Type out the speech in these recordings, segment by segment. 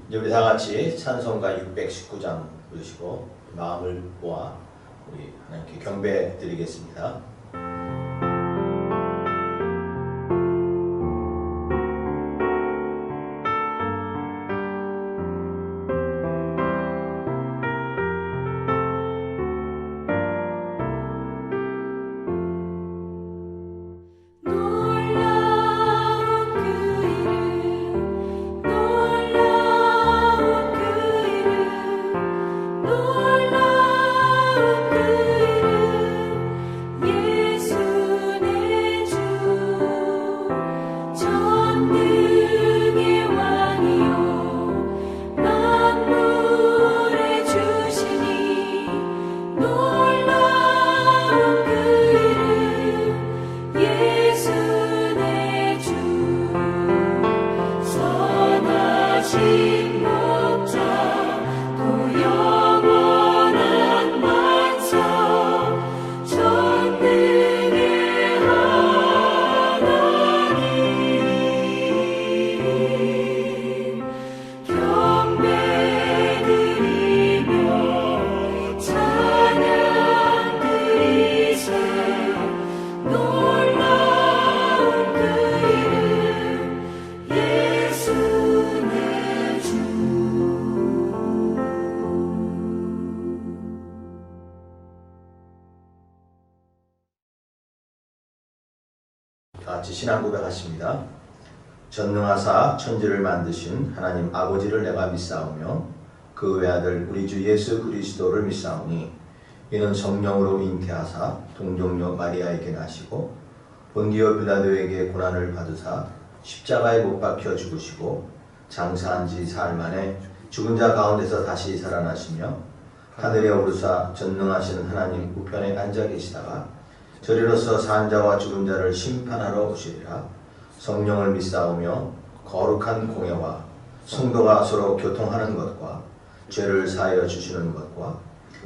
이제 우리 다 같이 찬송가 619장 부르시고 마음을 모아 우리 하나님께 경배 드리겠습니다. 같이 신앙 고백하십니다. 전능하사 천지를 만드신 하나님 아버지를 내가 믿사오며 그 외아들 우리 주 예수 그리스도를 믿사오니 이는 성령으로 잉태하사 동정녀 마리아에게 나시고 본디오 빌라도에게 고난을 받으사 십자가에 못 박혀 죽으시고 장사한 지 사흘 만에 죽은 자 가운데서 다시 살아나시며 하늘에 오르사 전능하신 하나님 우편에 앉아 계시다가 저리로서 산 자와 죽은 자를 심판하러 오시리라. 성령을 믿사오며 거룩한 공예와 성도가 서로 교통하는 것과 죄를 사하여 주시는 것과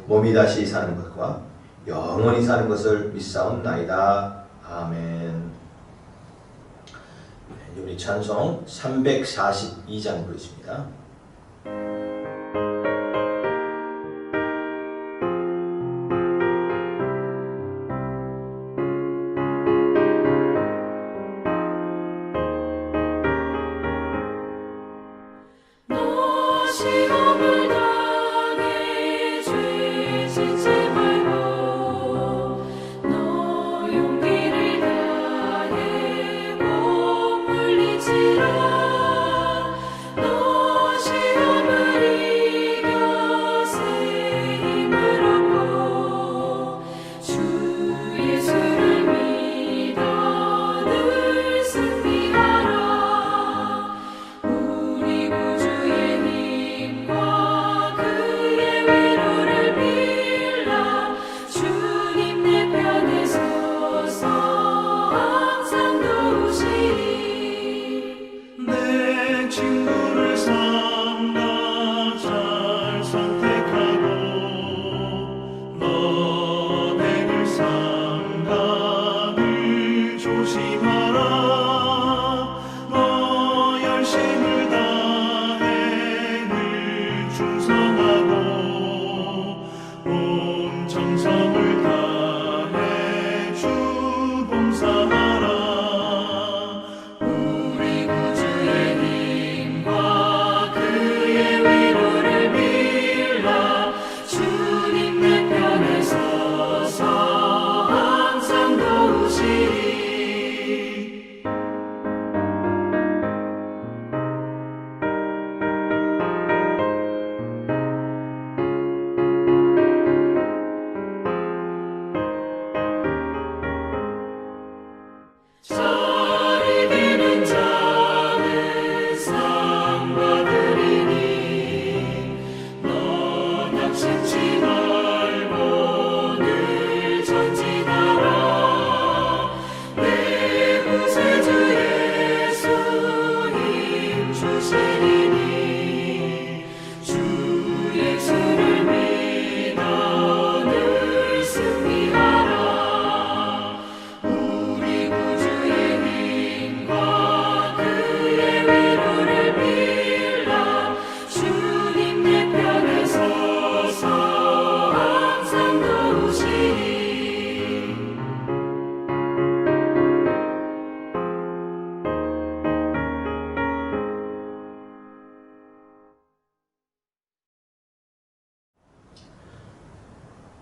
몸이 다시 사는 것과 영원히 사는 것을 믿사옵나이다. 아멘. 우리 찬송 342장 부르십니다. 너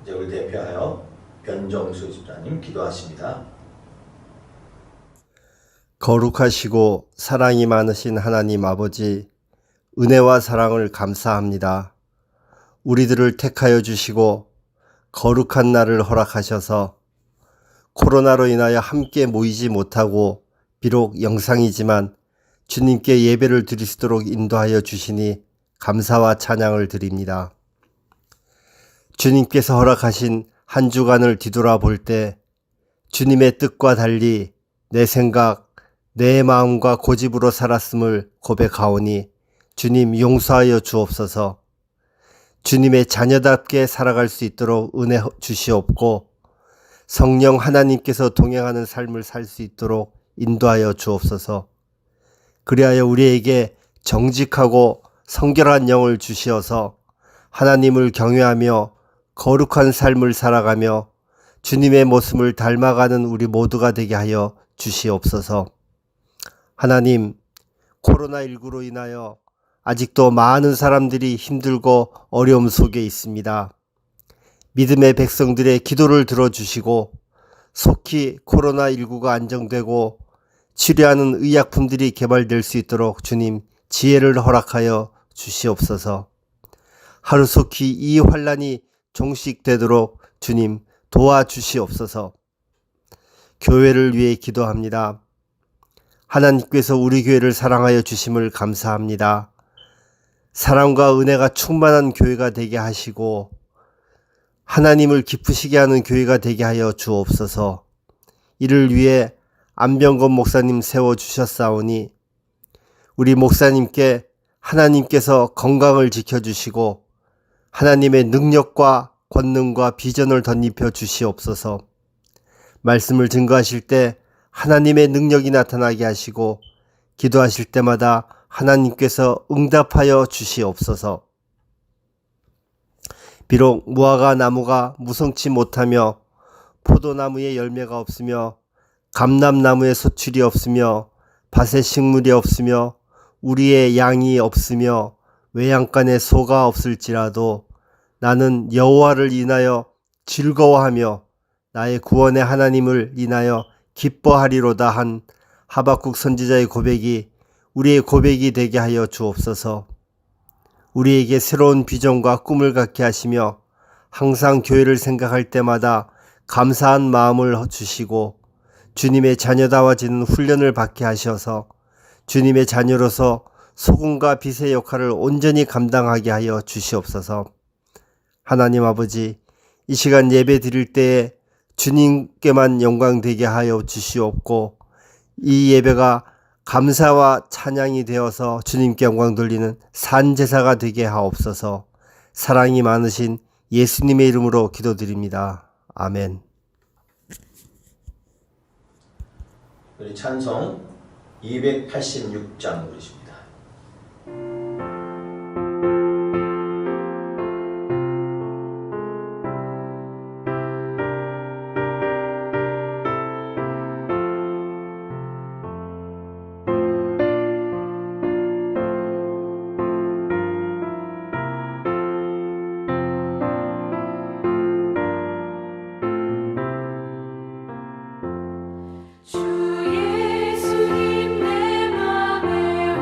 이제 대표하여 변정수 집사님 기도하십니다. 거룩하시고 사랑이 많으신 하나님 아버지, 은혜와 사랑을 감사합니다. 우리들을 택하여 주시고 거룩한 날을 허락하셔서 코로나로 인하여 함께 모이지 못하고 비록 영상이지만 주님께 예배를 드릴 수 있도록 인도하여 주시니 감사와 찬양을 드립니다. 주님께서 허락하신 한 주간을 뒤돌아볼 때 주님의 뜻과 달리 내 생각, 내 마음과 고집으로 살았음을 고백하오니 주님 용서하여 주옵소서. 주님의 자녀답게 살아갈 수 있도록 은혜 주시옵고 성령 하나님께서 동행하는 삶을 살 수 있도록 인도하여 주옵소서. 그리하여 우리에게 정직하고 성결한 영을 주시어서 하나님을 경외하며 거룩한 삶을 살아가며 주님의 모습을 닮아가는 우리 모두가 되게 하여 주시옵소서. 하나님, 코로나19로 인하여 아직도 많은 사람들이 힘들고 어려움 속에 있습니다. 믿음의 백성들의 기도를 들어주시고 속히 코로나19가 안정되고 치료하는 의약품들이 개발될 수 있도록 주님 지혜를 허락하여 주시옵소서. 하루속히 이 환난이 종식되도록 주님 도와주시옵소서. 교회를 위해 기도합니다. 하나님께서 우리 교회를 사랑하여 주심을 감사합니다. 사랑과 은혜가 충만한 교회가 되게 하시고 하나님을 기쁘시게 하는 교회가 되게 하여 주옵소서. 이를 위해 안병건 목사님 세워주셨사오니 우리 목사님께 하나님께서 건강을 지켜주시고 하나님의 능력과 권능과 비전을 덧입혀 주시옵소서. 말씀을 증거하실 때 하나님의 능력이 나타나게 하시고 기도하실 때마다 하나님께서 응답하여 주시옵소서. 비록 무화과 나무가 무성치 못하며 포도나무에 열매가 없으며 감람나무에 소출이 없으며 밭에 식물이 없으며 우리의 양이 없으며 외양간에 소가 없을지라도 나는 여호와를 인하여 즐거워하며 나의 구원의 하나님을 인하여 기뻐하리로다 한 하박국 선지자의 고백이 우리의 고백이 되게 하여 주옵소서. 우리에게 새로운 비전과 꿈을 갖게 하시며 항상 교회를 생각할 때마다 감사한 마음을 주시고 주님의 자녀다워지는 훈련을 받게 하셔서 주님의 자녀로서 소금과 빛의 역할을 온전히 감당하게 하여 주시옵소서. 하나님 아버지, 이 시간 예배 드릴 때에 주님께만 영광 되게 하여 주시옵고 이 예배가 감사와 찬양이 되어서 주님께 영광 돌리는 산제사가 되게 하옵소서. 사랑이 많으신 예수님의 이름으로 기도드립니다. 아멘. 우리 찬송 286장 부르십니다. 주 예수님 내 맘에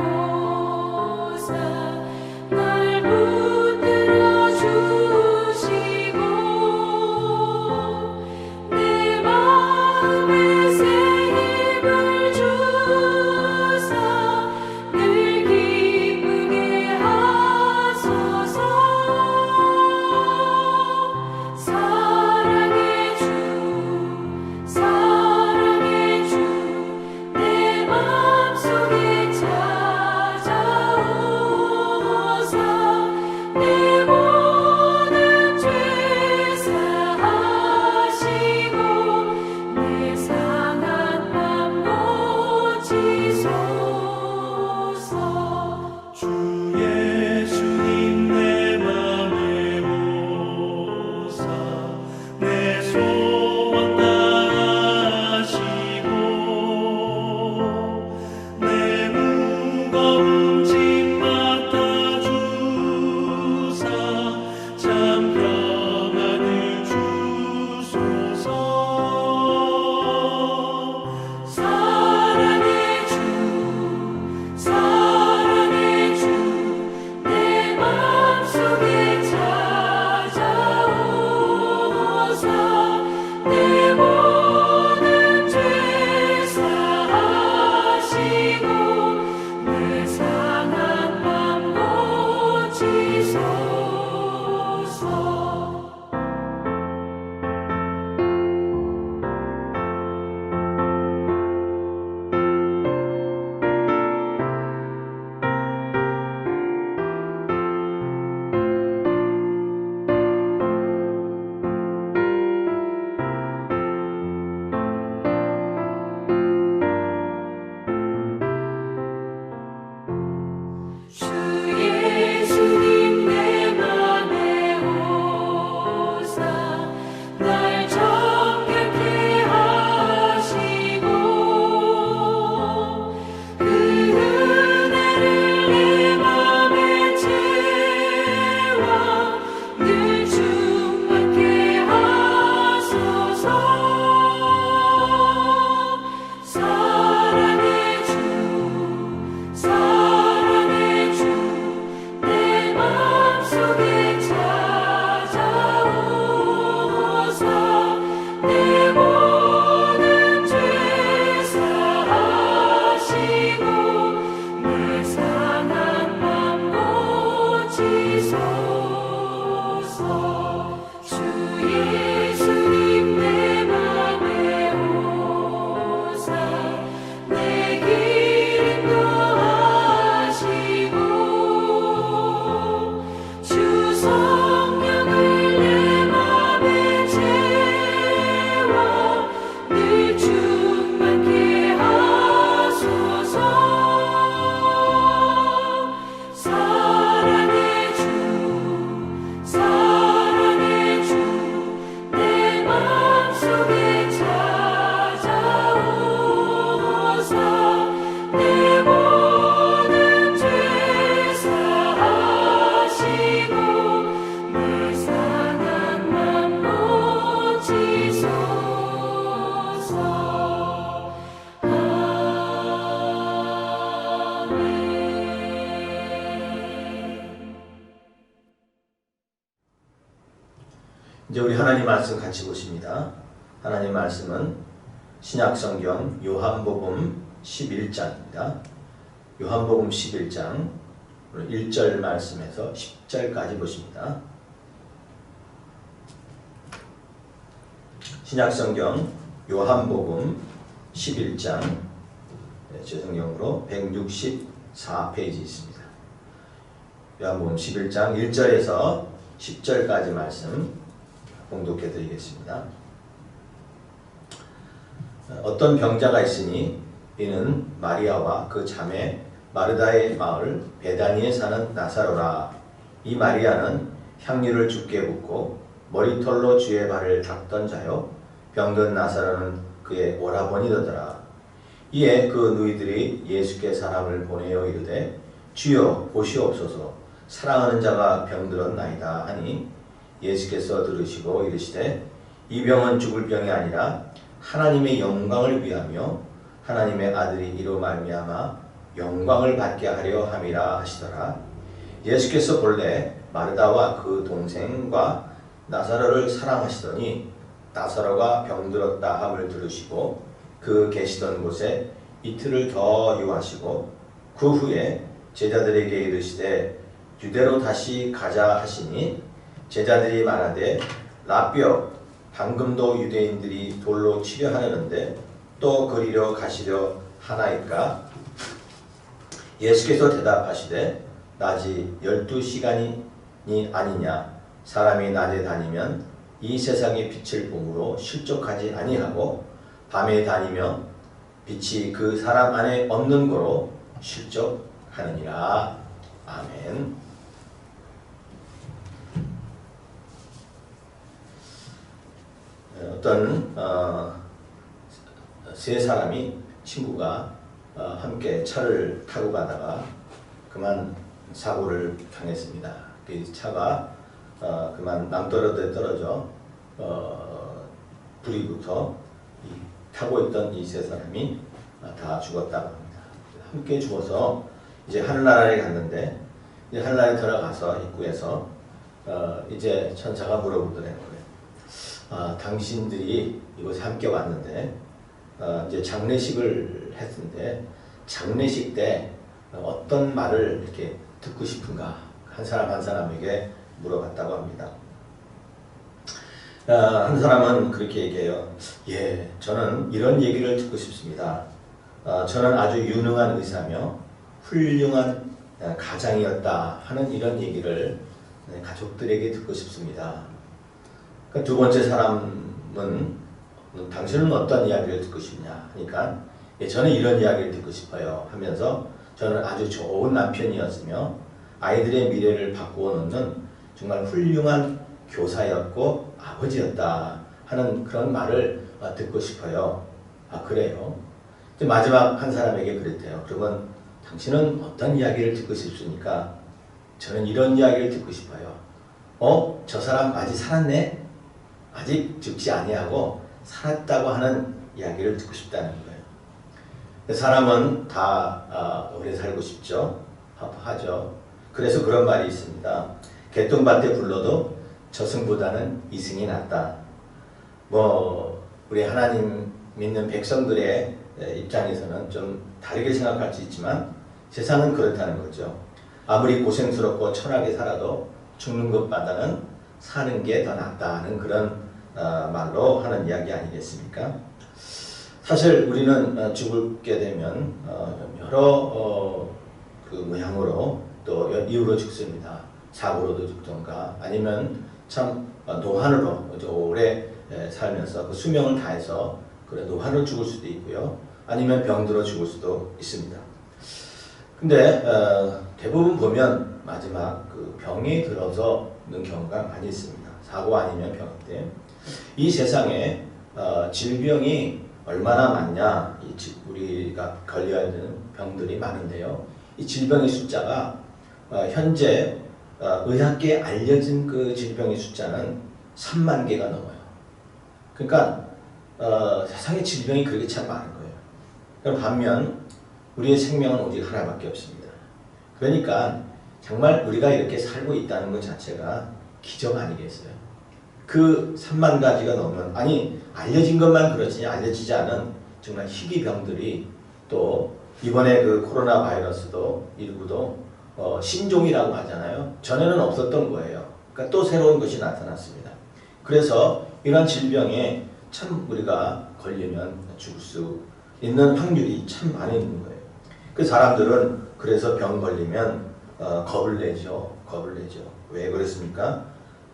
이제 우리 하나님 말씀 같이 보십니다. 하나님 말씀은 신약성경 요한복음 11장입니다. 요한복음 11장 1절 말씀에서 10절까지 보십니다. 신약성경 요한복음 11장 제 성경으로 164페이지 있습니다. 요한복음 11장 1절에서 10절까지 말씀 봉독해 드리겠습니다. 어떤 병자가 있으니 이는 마리아와 그 자매 마르다의 마을 베다니에 사는 나사로라. 이 마리아는 향유를 주께 붓고 머리털로 주의 발을 닦던 자요 병든 나사로는 그의 오라버니더더라. 이에 그 누이들이 예수께 사람을 보내어 이르되 주여 보시옵소서 사랑하는 자가 병들었나이다 하니 예수께서 들으시고 이르시되 이 병은 죽을 병이 아니라 하나님의 영광을 위하며 하나님의 아들이 이로 말미암아 영광을 받게 하려 함이라 하시더라. 예수께서 본래 마르다와 그 동생과 나사로를 사랑하시더니 나사로가 병들었다 함을 들으시고 그 계시던 곳에 이틀을 더 유하시고 그 후에 제자들에게 이르시되 유대로 다시 가자 하시니 제자들이 말하되 라삐여 방금도 유대인들이 돌로 치려 하려는데 또 그리로 가시려 하나이까? 예수께서 대답하시되 낮이 12시간이 아니냐. 사람이 낮에 다니면 이 세상의 빛을 봄으로 실족하지 아니하고 밤에 다니며 빛이 그 사람 안에 없는 거로 실족하느니라. 아멘. 어떤 세 사람이 친구가 함께 차를 타고 가다가 그만 사고를 당했습니다. 그 차가 그만 남떨어져 떨어져 불이 붙어 타고 있던 이 세 사람이 다 죽었다고 합니다. 함께 죽어서 이제 하늘나라에 갔는데 이제 하늘나라에 들어가서 입구에서 이제 천사가 물어보더래요. 당신들이 이곳에 함께 왔는데 이제 장례식을 했는데 장례식 때 어떤 말을 이렇게 듣고 싶은가 한 사람 한 사람에게 물어봤다고 합니다. 한 사람은 그렇게 얘기해요. 예, 저는 이런 얘기를 듣고 싶습니다. 저는 아주 유능한 의사며 훌륭한 가장이었다 하는 이런 얘기를 가족들에게 듣고 싶습니다. 두 번째 사람은 당신은 어떤 이야기를 듣고 싶냐 하니까 예, 저는 이런 이야기를 듣고 싶어요 하면서 저는 아주 좋은 남편이었으며 아이들의 미래를 바꾸어 놓는 정말 훌륭한 교사였고 아버지였다 하는 그런 말을 듣고 싶어요. 그래요? 마지막 한 사람에게 그랬대요. 그러면 당신은 어떤 이야기를 듣고 싶습니까? 저는 이런 이야기를 듣고 싶어요. 저 사람 아직 살았네? 아직 죽지 아니하고 살았다고 하는 이야기를 듣고 싶다는 거예요. 사람은 다 오래 살고 싶죠. 하죠. 그래서 그런 말이 있습니다. 개똥밭에 굴러도 저승보다는 이승이 낫다. 우리 하나님 믿는 백성들의 입장에서는 좀 다르게 생각할 수 있지만 세상은 그렇다는 거죠. 아무리 고생스럽고 천하게 살아도 죽는 것보다는 사는 게 더 낫다는 그런 말로 하는 이야기 아니겠습니까? 사실 우리는 죽게 되면 여러 그 모양으로 또 이유로 죽습니다. 사고로도 죽던가 아니면 참 노환으로 오래 살면서 그 수명을 다해서 그래 노환으로 죽을 수도 있고요. 아니면 병들어 죽을 수도 있습니다. 근데 대부분 보면 마지막 그 병이 들어서는 경우가 많이 있습니다. 사고 아니면 병인데 이 세상에 질병이 얼마나 많냐, 우리가 걸려야 되는 병들이 많은데요. 이 질병의 숫자가 현재 의학계에 알려진 그 질병의 숫자는 3만 개가 넘어요. 그러니까 세상에 질병이 그렇게 참 많은 거예요. 그럼 반면 우리의 생명은 오직 하나밖에 없습니다. 그러니까 정말 우리가 이렇게 살고 있다는 것 자체가 기적 아니겠어요? 그 3만 가지가 넘는, 아니 알려진 것만 그렇지 알려지지 않은 정말 희귀병들이, 또 이번에 그 코로나 바이러스도 일부도 신종이라고 하잖아요. 전에는 없었던 거예요. 그러니까 또 새로운 것이 나타났습니다. 그래서 이런 질병에 참 우리가 걸리면 죽을 수 있는 확률이 참 많이 있는 거예요. 그 사람들은 그래서 병 걸리면 겁을 내죠. 겁을 내죠. 왜 그랬습니까?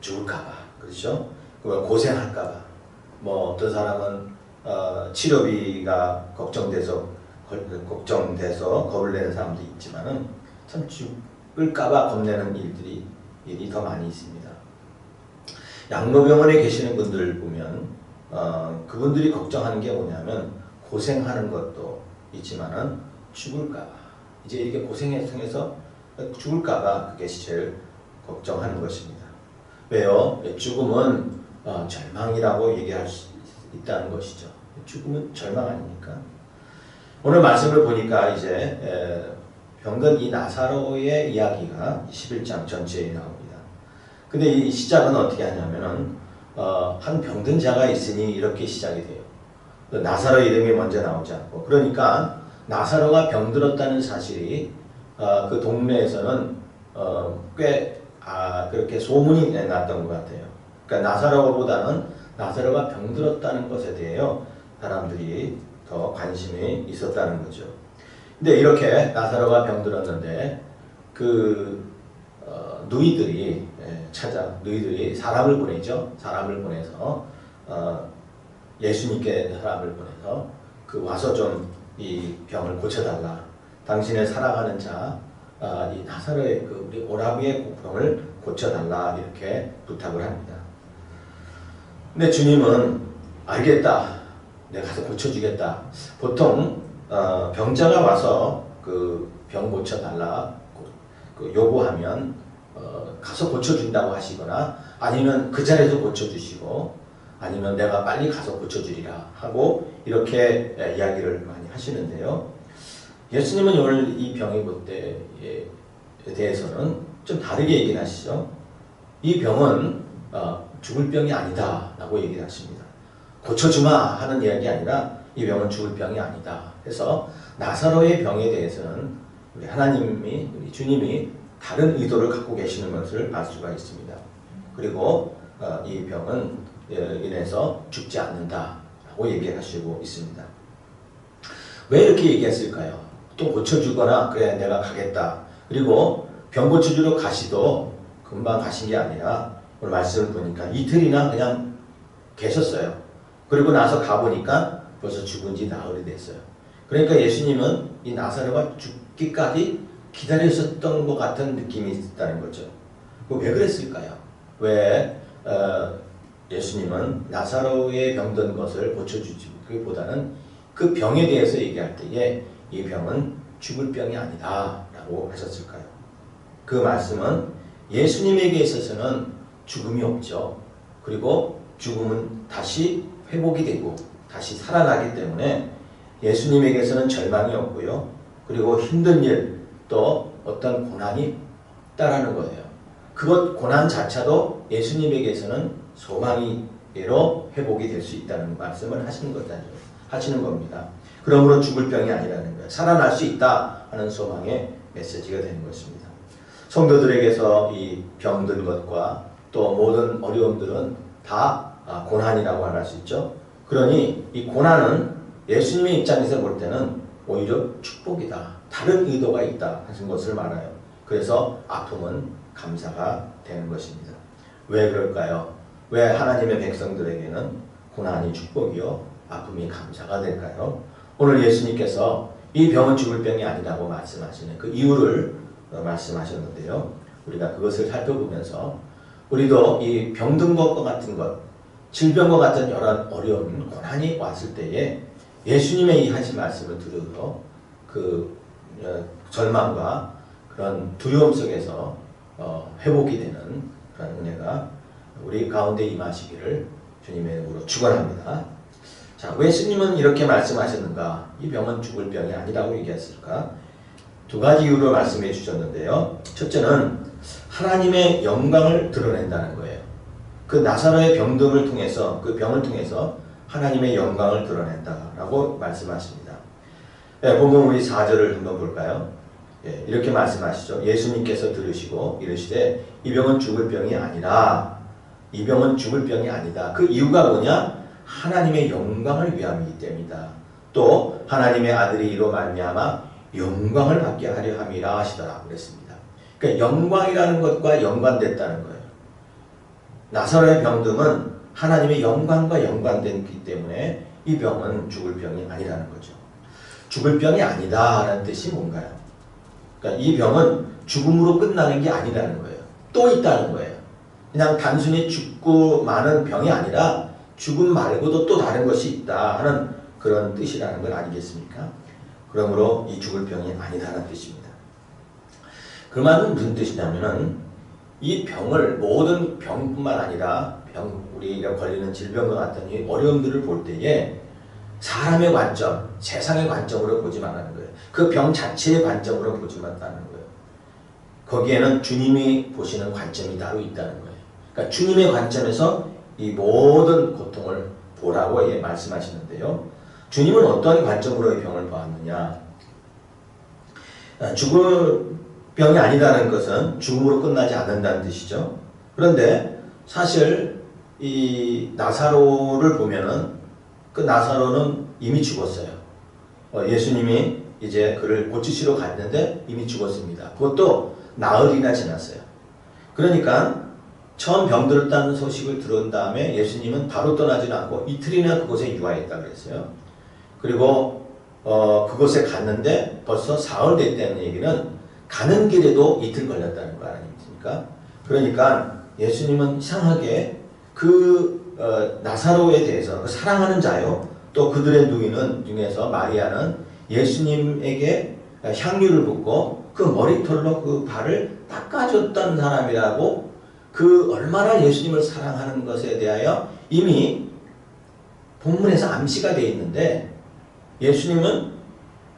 죽을까봐. 그렇죠? 고생할까봐. 뭐 어떤 사람은 치료비가 걱정돼서 겁을 내는 사람도 있지만은 참 죽을까봐 겁내는 일이 더 많이 있습니다. 양로병원에 계시는 분들 보면 그분들이 걱정하는 게 뭐냐면 고생하는 것도 있지만은 죽을까봐, 이제 이렇게 고생해서 죽을까봐 그게 제일 걱정하는 것입니다. 왜요? 죽음은 절망이라고 얘기할 수 있다는 것이죠. 죽음은 절망 아닙니까? 오늘 말씀을 보니까 이제 병든 이 나사로의 이야기가 11장 전체에 나옵니다. 근데 이 시작은 어떻게 하냐면은 한 병든 자가 있으니 이렇게 시작이 돼요. 나사로 이름이 먼저 나오지 않고, 그러니까 나사로가 병들었다는 사실이 그 동네에서는 꽤 그렇게 소문이 났던 것 같아요. 그러니까 나사로보다는 나사로가 병들었다는 것에 대해요 사람들이 더 관심이 있었다는 거죠. 근데 이렇게 나사로가 병들었는데 그 누이들이 누이들이 사람을 보내죠. 사람을 보내서 예수님께 사람을 보내서 그 와서 좀 이 병을 고쳐달라. 당신의 살아가는 자, 이 나사로의 그 우리 오라비의 병을 고쳐달라, 이렇게 부탁을 합니다. 근데 주님은 알겠다, 내가 가서 고쳐주겠다. 보통 병자가 와서 그 병 고쳐달라 요구하면 가서 고쳐준다고 하시거나, 아니면 그 자리에서 고쳐주시고, 아니면 내가 빨리 가서 고쳐주리라 하고 이렇게 이야기를 많이 하시는데요. 예수님은 오늘 이 병의 것에 대해서는 좀 다르게 얘기를 하시죠. 이 병은 죽을 병이 아니다 라고 얘기를 하십니다. 고쳐주마 하는 이야기 아니라 이 병은 죽을 병이 아니다 해서 나사로의 병에 대해서는 우리 하나님이, 우리 주님이 다른 의도를 갖고 계시는 것을 알 수가 있습니다. 그리고 이 병은 인해서 죽지 않는다라고 얘기하시고 있습니다. 왜 이렇게 얘기했을까요? 또 고쳐주거나 그래 내가 가겠다. 그리고 병 고쳐주러 가시도 금방 가신 게 아니라 오늘 말씀을 보니까 이틀이나 그냥 계셨어요. 그리고 나서 가보니까 벌써 죽은 지 나흘이 됐어요. 그러니까 예수님은 이 나사로가 죽기까지 기다리셨던 것 같은 느낌이 있다는 거죠. 왜 그랬을까요? 왜 예수님은 나사로의 병든 것을 고쳐주기보다는 그 병에 대해서 얘기할 때에 이 병은 죽을 병이 아니다 라고 하셨을까요? 그 말씀은 예수님에게 있어서는 죽음이 없죠. 그리고 죽음은 다시 회복이 되고 다시 살아나기 때문에 예수님에게서는 절망이 없고요. 그리고 힘든 일, 또 어떤 고난이 없다라는 거예요. 그것 고난 자체도 예수님에게서는 소망이로 회복이 될 수 있다는 말씀을 하시는 겁니다. 그러므로 죽을 병이 아니라는 거예요. 살아날 수 있다 하는 소망의 메시지가 되는 것입니다. 성도들에게서 이 병든 것과 또 모든 어려움들은 다 고난이라고 할 수 있죠. 그러니 이 고난은 예수님의 입장에서 볼 때는 오히려 축복이다. 다른 의도가 있다 하는 것을 말해요. 그래서 아픔은 감사가 되는 것입니다. 왜 그럴까요? 왜 하나님의 백성들에게는 고난이 축복이요, 아픔이 감사가 될까요? 오늘 예수님께서 이 병은 죽을 병이 아니라고 말씀하시는 그 이유를 말씀하셨는데요. 우리가 그것을 살펴보면서 우리도 이 병든 것과 같은 것, 질병과 같은 여러 어려움, 고난이 왔을 때에 예수님의 이 하신 말씀을 들으러 그 절망과 그런 두려움 속에서 회복이 되는 그런 은혜가 우리 가운데 임하시기를 주님의 이름으로 축원합니다. 자, 왜 예수님은 이렇게 말씀하셨는가? 이 병은 죽을 병이 아니라고 얘기했을까? 두 가지 이유로 말씀해 주셨는데요. 첫째는 하나님의 영광을 드러낸다는 거예요. 그 나사로의 병듦을 통해서 그 병을 통해서 하나님의 영광을 드러낸다라고 말씀하십니다. 예, 본문 우리 4절을 한번 볼까요? 예, 이렇게 말씀하시죠. 예수님께서 들으시고 이르시되 이 병은 죽을 병이 아니라 이 병은 죽을 병이 아니다. 그 이유가 뭐냐? 하나님의 영광을 위함이기 때문이다. 또 하나님의 아들이 이로 말미암아 영광을 받게 하려 함이라 하시더라 그랬습니다. 그러니까 영광이라는 것과 연관됐다는 거예요. 나사로의 병듦은 하나님의 영광과 연관되기 때문에 이 병은 죽을 병이 아니라는 거죠. 죽을 병이 아니다라는 뜻이 뭔가요? 그러니까 이 병은 죽음으로 끝나는 게 아니라는 거예요. 또 있다는 거예요. 그냥 단순히 죽고 마는 병이 아니라 죽음 말고도 또 다른 것이 있다 하는 그런 뜻이라는 걸 아니겠습니까? 그러므로 이 죽을 병이 아니다라는 뜻입니다. 그 말은 무슨 뜻이냐면은 이 병을 모든 병뿐만 아니라 우리가 걸리는 질병과 같은 이 어려움들을 볼 때에 사람의 관점, 세상의 관점으로 보지 말라는 거예요. 그 병 자체의 관점으로 보지 말라는 거예요. 거기에는 주님이 보시는 관점이 따로 있다는 거예요. 그러니까 주님의 관점에서 이 모든 고통을 보라고 말씀하시는데요. 주님은 어떤 관점으로 이 병을 보았느냐? 죽을 병이 아니다는 것은 죽음으로 끝나지 않는다는 뜻이죠. 그런데 사실 이 나사로를 보면은 그 나사로는 이미 죽었어요. 예수님이 이제 그를 고치시러 갔는데 이미 죽었습니다. 그것도 나흘이나 지났어요. 그러니까 처음 병들었다는 소식을 들은 다음에 예수님은 바로 떠나지 않고 이틀이나 그곳에 유하했다고 그랬어요. 그리고 그곳에 갔는데 벌써 사흘 됐다는 얘기는 가는 길에도 이틀 걸렸다는 거 아닙니까? 그러니까 예수님은 이상하게 나사로에 대해서 사랑하는 자요, 또 그들의 누이는 중에서 마리아는 예수님에게 향유를 붓고 그 머리털로 그 발을 닦아줬던 사람이라고 그 얼마나 예수님을 사랑하는 것에 대하여 이미 본문에서 암시가 되어 있는데 예수님은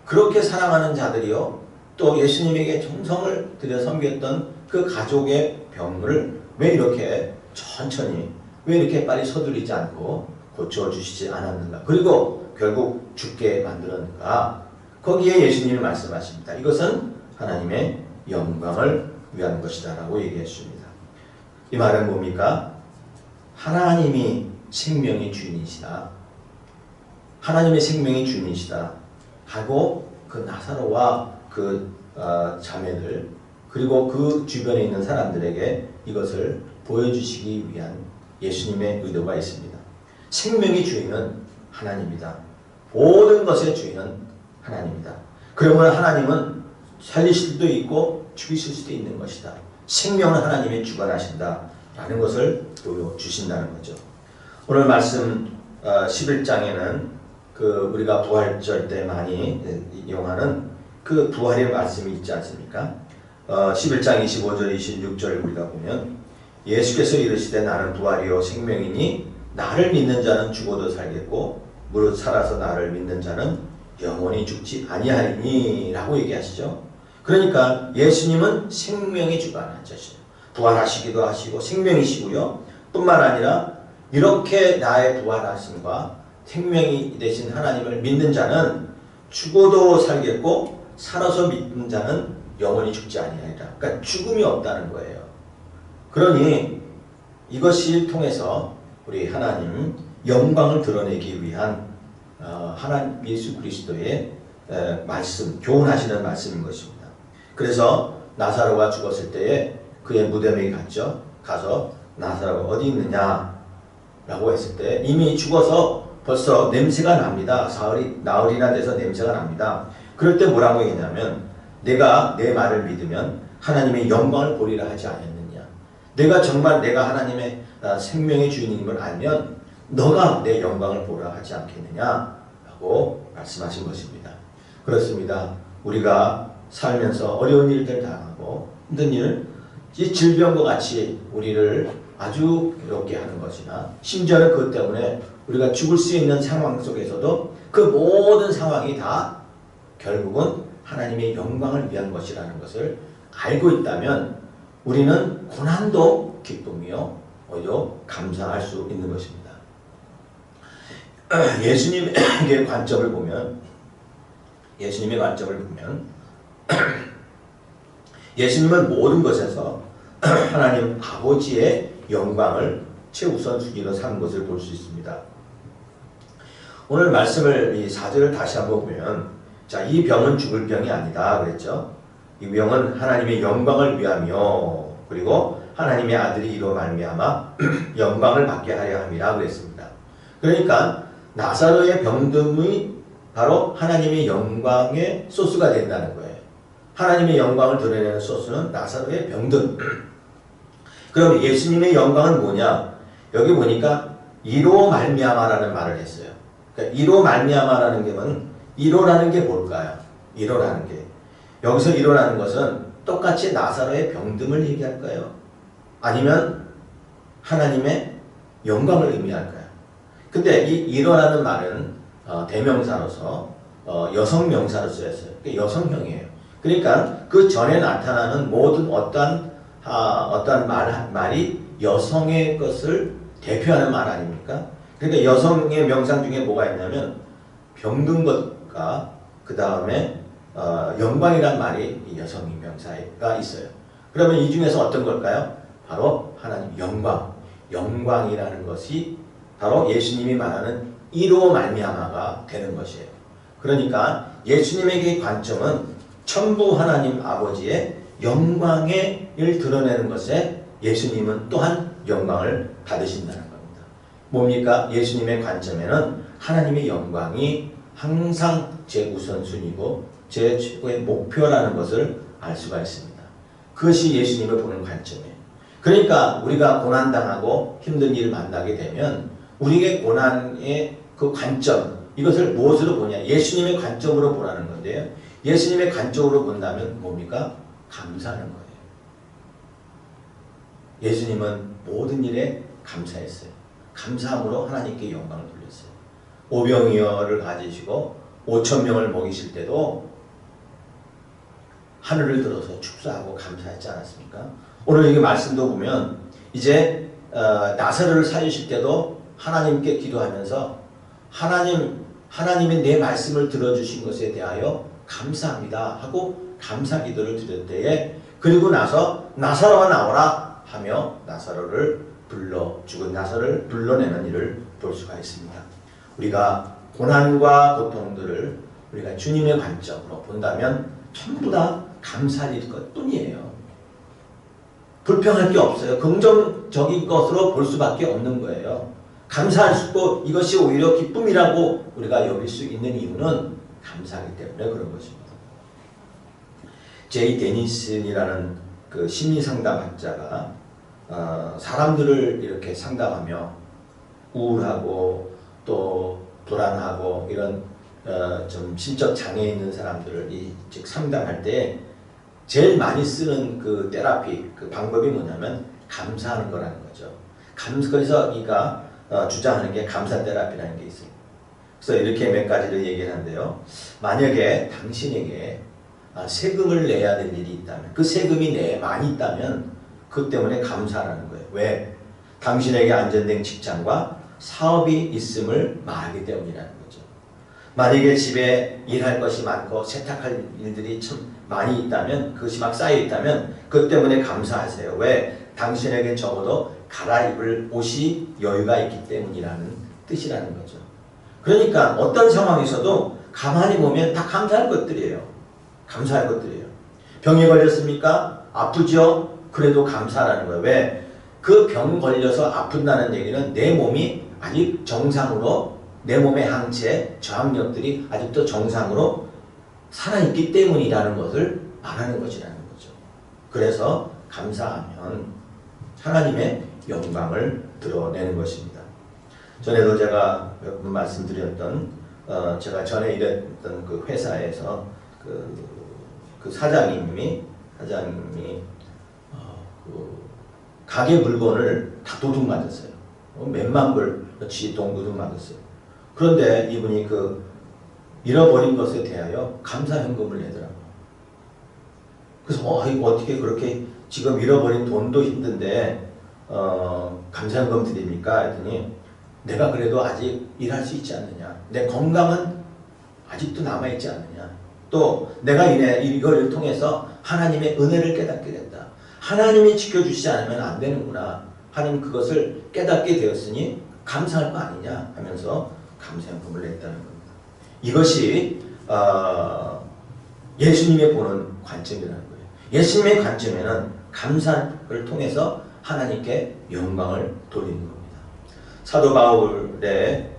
그렇게 사랑하는 자들이요, 또 예수님에게 정성을 들여 섬겼던 그 가족의 병을 왜 이렇게 천천히, 왜 이렇게 빨리 서두르지 않고 고쳐주시지 않았는가, 그리고 결국 죽게 만들었는가. 거기에 예수님이 말씀하십니다. 이것은 하나님의 영광을 위한 것이다 라고 얘기해 주십니다. 이 말은 뭡니까? 하나님이 생명의 주인이시다, 하나님의 생명의 주인이시다 하고 그 나사로와 그 자매들, 그리고 그 주변에 있는 사람들에게 이것을 보여주시기 위한 예수님의 의도가 있습니다. 생명의 주인은 하나님이다. 모든 것의 주인은 하나님이다. 그러면 하나님은 살리실 수도 있고 죽이실 수도 있는 것이다. 생명은 하나님이 주관하신다 라는 것을 보여주신다는 거죠. 오늘 말씀 11장에는 우리가 부활절 때 많이 이용하는 그 부활의 말씀이 있지 않습니까? 11장 25절 26절 우리가 보면 예수께서 이르시되 나는 부활이요 생명이니 나를 믿는 자는 죽어도 살겠고 무릇 살아서 나를 믿는 자는 영원히 죽지 아니하리니 라고 얘기하시죠. 그러니까 예수님은 생명이 주관하시죠. 부활하시기도 하시고 생명이시고요. 뿐만 아니라 이렇게 나의 부활하심과 생명이 되신 하나님을 믿는 자는 죽어도 살겠고 살아서 믿는 자는 영원히 죽지 아니하리라. 그러니까 죽음이 없다는 거예요. 그러니 이것을 통해서 우리 하나님 영광을 드러내기 위한 하나님 예수 그리스도의 말씀, 교훈하시는 말씀인 것입니다. 그래서 나사로가 죽었을 때에 그의 무덤에 갔죠. 가서 나사로가 어디 있느냐 라고 했을 때 이미 죽어서 벌써 냄새가 납니다. 나흘이나 돼서 냄새가 납니다. 그럴 때 뭐라고 얘기냐면 내가 내 말을 믿으면 하나님의 영광을 보리라 하지 않았느냐. 내가 정말 내가 하나님의 생명의 주인임을 알면 너가 내 영광을 보라 하지 않겠느냐 라고 말씀하신 것입니다. 그렇습니다. 우리가 살면서 어려운 일들 당하고 힘든 일, 이 질병과 같이 우리를 아주 괴롭게 하는 것이나 심지어는 그것 때문에 우리가 죽을 수 있는 상황 속에서도 그 모든 상황이 다 결국은 하나님의 영광을 위한 것이라는 것을 알고 있다면 우리는 고난도 기쁨이요 오히려 감사할 수 있는 것입니다. 예수님의 관점을 보면 예수님은 모든 것에서 하나님 아버지의 영광을 최우선순위로 삼은 것을 볼 수 있습니다. 오늘 말씀을 이 4절을 다시 한번 보면, 자, 이 병은 죽을 병이 아니다 그랬죠. 이 병은 하나님의 영광을 위하며 그리고 하나님의 아들이 이로 말미암아 영광을 받게 하려 함이라 그랬습니다. 그러니까 나사로의 병듦이 바로 하나님의 영광의 소스가 된다는 거예요. 하나님의 영광을 드러내는 소스는 나사로의 병듦. 그럼 예수님의 영광은 뭐냐? 여기 보니까 이로 말미암아라는 말을 했어요. 그러니까 이로 말미암아라는 게는 이로라는 게 뭘까요? 이로라는 게 여기서 이로라는 것은 똑같이 나사로의 병듦을 얘기할까요? 아니면 하나님의 영광을 의미할까요? 근데 이 이로라는 말은 대명사로서 여성 명사로 쓰였어요. 그러니까 여성형이에요. 그러니까 그 전에 나타나는 모든 어떤 말이 여성의 것을 대표하는 말 아닙니까? 그러니까 여성의 명상 중에 뭐가 있냐면 병든 것과 그 다음에 영광이란 말이 여성의 명사가 있어요. 그러면 이 중에서 어떤 걸까요? 바로 하나님 영광이라는 것이 바로 예수님이 말하는 이로 말미암아가 되는 것이에요. 그러니까 예수님에게의 관점은 천부 하나님 아버지의 영광을 드러내는 것에 예수님은 또한 영광을 받으신다는 겁니다. 뭡니까? 예수님의 관점에는 하나님의 영광이 항상 제 우선순위고 제 최고의 목표라는 것을 알 수가 있습니다. 그것이 예수님을 보는 관점이에요. 그러니까 우리가 고난당하고 힘든 일을 만나게 되면 우리의 고난의 그 관점, 이것을 무엇으로 보냐? 예수님의 관점으로 보라는 건데요. 예수님의 관점으로 본다면 뭡니까? 감사하는 거예요. 예수님은 모든 일에 감사했어요. 감사함으로 하나님께 영광을 돌렸어요. 오병이어를 가지시고 5,000명을 먹이실 때도 하늘을 들어서 축사하고 감사했지 않았습니까? 오늘 여기 말씀도 보면 이제 나사로를 살리실 때도 하나님께 기도하면서 하나님이 내 말씀을 들어주신 것에 대하여 감사합니다 하고 감사 기도를 드릴 때에 그리고 나서 나사로가 나오라 하며 죽은 나사로를 불러내는 일을 볼 수가 있습니다. 우리가 고난과 고통들을 우리가 주님의 관점으로 본다면 전부 다 감사할 것뿐이에요. 불평할 게 없어요. 긍정적인 것으로 볼 수밖에 없는 거예요. 감사할 수 있고 이것이 오히려 기쁨이라고 우리가 여길 수 있는 이유는 감사하기 때문에 그런 것입니다. 제이 데니슨이라는 그 심리상담학자가 사람들을 이렇게 상담하며 우울하고 또 불안하고 이런 좀 심적 장애 있는 사람들을 즉 상담할 때 제일 많이 쓰는 그 테라피 그 방법이 뭐냐면 감사하는 거라는 거죠. 그래서 이가 주장하는 게 감사 테라피라는 게 있어요. 그래서 이렇게 몇 가지를 얘기를 하는데요. 만약에 당신에게 세금을 내야 될 일이 있다면 그 세금이 많이 있다면 그 때문에 감사하라는 거예요. 왜? 당신에게 안정된 직장과 사업이 있음을 말하기 때문이라는 거죠. 만약에 집에 일할 것이 많고 세탁할 일들이 참 많이 있다면 그것이 막 쌓여 있다면 그 때문에 감사하세요. 왜? 당신에게 적어도 갈아입을 옷이 여유가 있기 때문이라는 뜻이라는 거죠. 그러니까 어떤 상황에서도 가만히 보면 다 감사할 것들이에요. 감사할 것들이에요. 병에 걸렸습니까? 아프죠? 그래도 감사라는 거예요. 왜? 그 병 걸려서 아픈다는 얘기는 내 몸이 아직 정상으로 내 몸의 항체, 저항력들이 아직도 정상으로 살아있기 때문이라는 것을 말하는 것이라는 거죠. 그래서 감사하면 하나님의 영광을 드러내는 것입니다. 전에도 제가 몇 번 말씀드렸던 제가 전에 일했던 그 회사에서 그 사장님이 그 가게 물건을 다 도둑 맞았어요. 몇만 불치 도둑 맞았어요. 그런데 이분이 그 잃어버린 것에 대하여 감사 현금을 내더라고요. 그래서 이거 어떻게 그렇게 지금 잃어버린 돈도 힘든데 감사연금 드립니까? 했더니 내가 그래도 아직 일할 수 있지 않느냐. 내 건강은 아직도 남아있지 않느냐. 또 내가 이걸 통해서 하나님의 은혜를 깨닫게 된다. 하나님이 지켜주시지 않으면 안 되는구나. 하나님 그것을 깨닫게 되었으니 감사할 거 아니냐 하면서 감사연금을 냈다는 겁니다. 이것이 예수님의 보는 관점이라는 거예요. 예수님의 관점에는 감사를 통해서 하나님께 영광을 돌리는 겁니다. 사도 바울의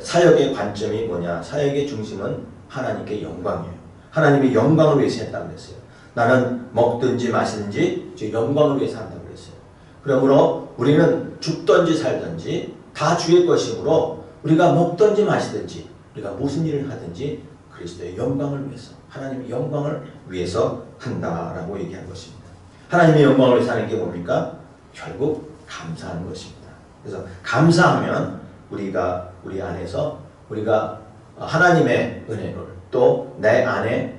사역의 관점이 뭐냐? 사역의 중심은 하나님께 영광이에요. 하나님의 영광을 위해서 했다고 그랬어요. 나는 먹든지 마시든지 즉 영광을 위해서 한다고 그랬어요. 그러므로 우리는 죽든지 살든지 다 주의 것이므로 우리가 먹든지 마시든지 우리가 무슨 일을 하든지 그리스도의 영광을 위해서 하나님의 영광을 위해서 한다라고 얘기한 것입니다. 하나님의 영광을 위해서 하는 게 뭡니까? 결국 감사하는 것입니다. 그래서 감사하면 우리가 우리 안에서 우리가 하나님의 은혜를 또 내 안에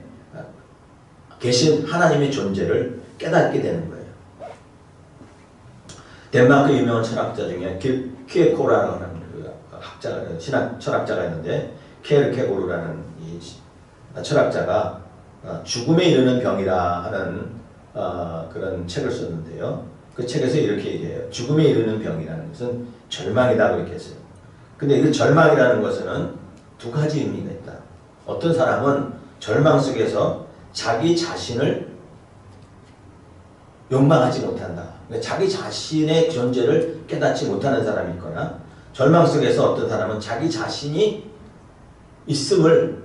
계신 하나님의 존재를 깨닫게 되는 거예요. 덴마크 유명한 철학자 중에 키에코라라는 철학자가 있는데 케르케고르라는 이 철학자가 죽음에 이르는 병이라 하는 그런 책을 썼는데요. 그 책에서 이렇게 얘기해요. 죽음에 이르는 병이라는 것은 절망이다 그렇게 했어요. 근데 이 절망이라는 것은 두 가지 의미가 있다. 어떤 사람은 절망 속에서 자기 자신을 욕망하지 못한다. 그러니까 자기 자신의 존재를 깨닫지 못하는 사람이 있거나 절망 속에서 어떤 사람은 자기 자신이 있음을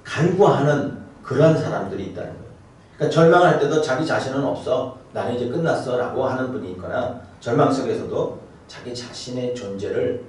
간구하는 그러한 사람들이 있다는 거예요. 그러니까 절망할 때도 자기 자신은 없어. 나는 이제 끝났어 라고 하는 분이 있거나 절망 속에서도 자기 자신의 존재를